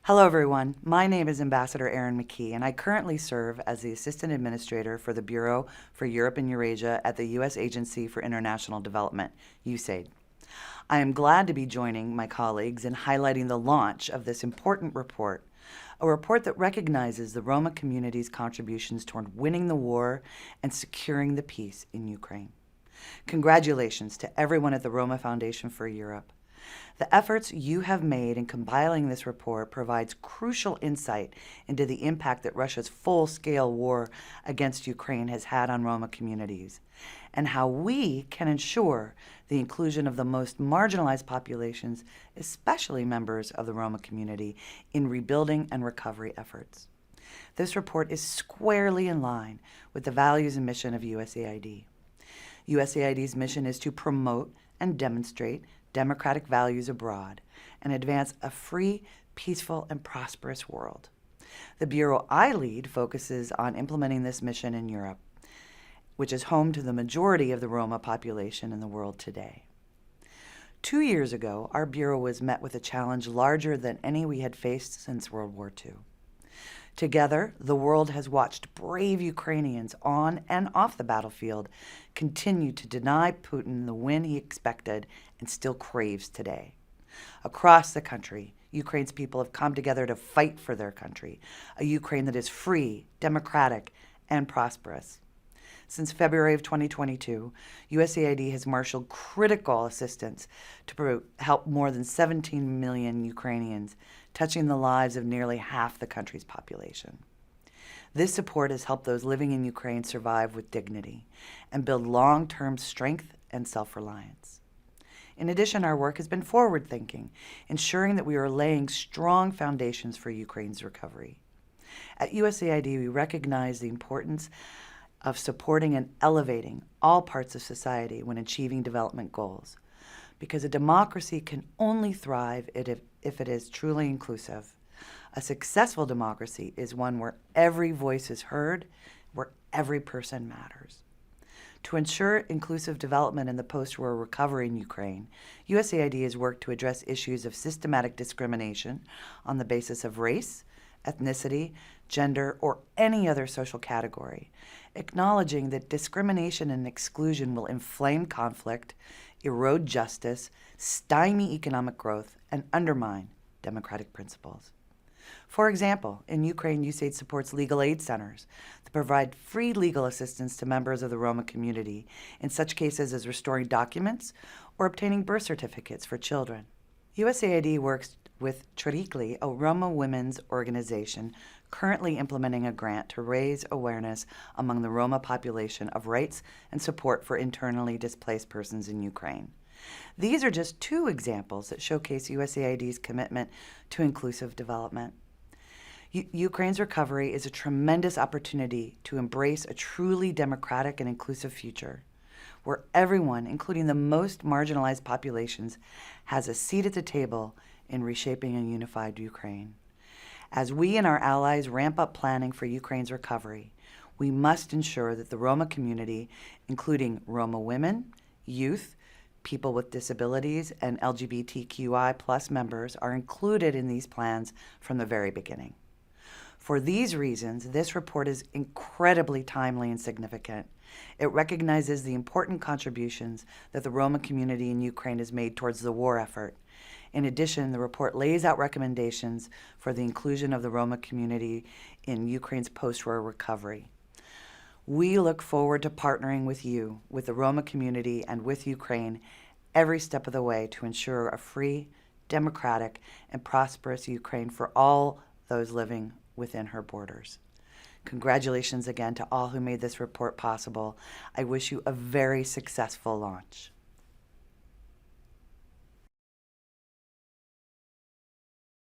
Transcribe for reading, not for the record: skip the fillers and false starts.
Hello, everyone. My name is Ambassador Erin McKee, and I currently serve as the Assistant Administrator for the Bureau for Europe and Eurasia at the U.S. Agency for International Development, USAID. I am glad to be joining my colleagues in highlighting the launch of this important report, a report that recognizes the Roma community's contributions toward winning the war and securing the peace in Ukraine. Congratulations to everyone at the Roma Foundation for Europe. The efforts you have made in compiling this report provides crucial insight into the impact that Russia's full-scale war against Ukraine has had on Roma communities, and how we can ensure the inclusion of the most marginalized populations, especially members of the Roma community, in rebuilding and recovery efforts. This report is squarely in line with the values and mission of USAID. USAID's mission is to promote and demonstrate democratic values abroad and advance a free, peaceful, and prosperous world. The Bureau I lead focuses on implementing this mission in Europe, which is home to the majority of the Roma population in the world today. 2 years ago, our Bureau was met with a challenge larger than any we had faced since World War II. Together, the world has watched brave Ukrainians on and off the battlefield continue to deny Putin the win he expected and still craves today. Across the country, Ukraine's people have come together to fight for their country, a Ukraine that is free, democratic, and prosperous. Since February of 2022, USAID has marshaled critical assistance to help more than 17 million Ukrainians, touching the lives of nearly half the country's population. This support has helped those living in Ukraine survive with dignity and build long-term strength and self-reliance. In addition, our work has been forward-thinking, ensuring that we are laying strong foundations for Ukraine's recovery. At USAID, we recognize the importance of supporting and elevating all parts of society when achieving development goals, because a democracy can only thrive if it is truly inclusive. A successful democracy is one where every voice is heard, where every person matters. To ensure inclusive development in the post-war recovery in Ukraine, USAID has worked to address issues of systematic discrimination on the basis of race, ethnicity, gender, or any other social category, acknowledging that discrimination and exclusion will inflame conflict, erode justice, stymie economic growth, and undermine democratic principles. For example, in Ukraine, USAID supports legal aid centers that provide free legal assistance to members of the Roma community in such cases as restoring documents or obtaining birth certificates for children. USAID works with Trikli, a Roma women's organization currently implementing a grant to raise awareness among the Roma population of rights and support for internally displaced persons in Ukraine. These are just two examples that showcase USAID's commitment to inclusive development. Ukraine's recovery is a tremendous opportunity to embrace a truly democratic and inclusive future, where everyone, including the most marginalized populations, has a seat at the table in reshaping a unified Ukraine. As we and our allies ramp up planning for Ukraine's recovery, we must ensure that the Roma community, including Roma women, youth, people with disabilities, and LGBTQI+ members, are included in these plans from the very beginning. For these reasons, this report is incredibly timely and significant. It recognizes the important contributions that the Roma community in Ukraine has made towards the war effort. In addition, the report lays out recommendations for the inclusion of the Roma community in Ukraine's post-war recovery. We look forward to partnering with you, with the Roma community, and with Ukraine every step of the way to ensure a free, democratic, and prosperous Ukraine for all those living within her borders. Congratulations again to all who made this report possible. I wish you a very successful launch.